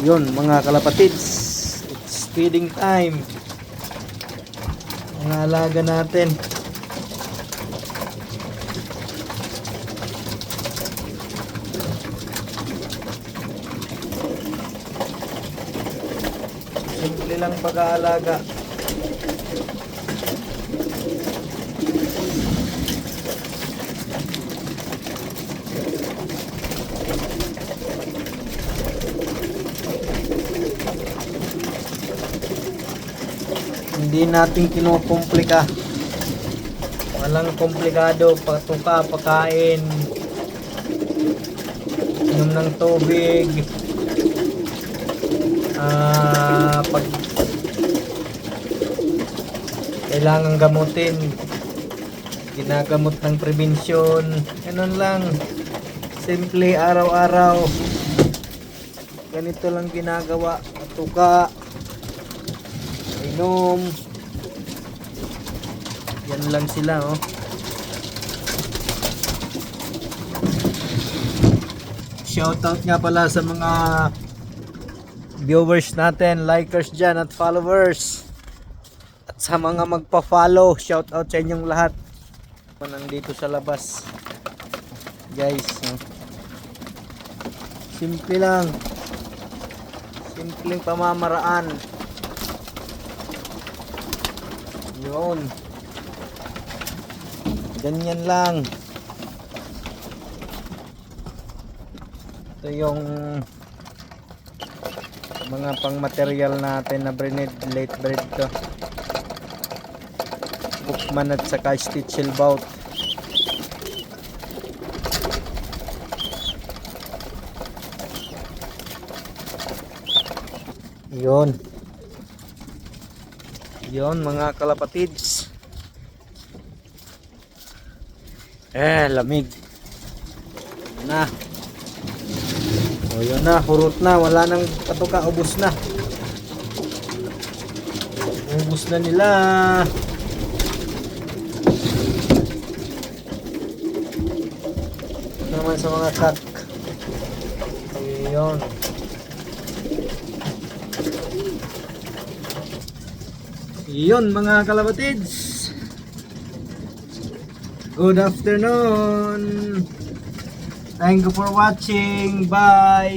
Yun mga kalapatids, it's feeding time. Mga alaga natin. Simple lang pag-aalaga. Hindi natin kinukomplika. Walang komplikado. Patuka, pakain, inom ng tubig, pag kailangan gamutin, ginagamot ng prevensyon. Ganun lang, simple, araw-araw ganito lang ginagawa. Patuka, inom, yan lang sila, oh. Shoutout nga pala sa mga viewers natin, likers dyan at followers, at sa mga magpa-follow, shoutout sa inyong lahat. Nandito sa labas guys, oh. Simple lang, simpleng pamamaraan. Yun, ganyan lang. Ito yung mga pang material natin na breed, late breed to, Bookman at saka Stitchelbout. Yun, yun mga kalapatids. Lamig na. O yun na, hurot na, wala nang patuka, ubos na. Ubos na nila. Ito naman sa mga kak. Ayun. Yun mga kalapatids. Good afternoon. Thank you for watching. Bye.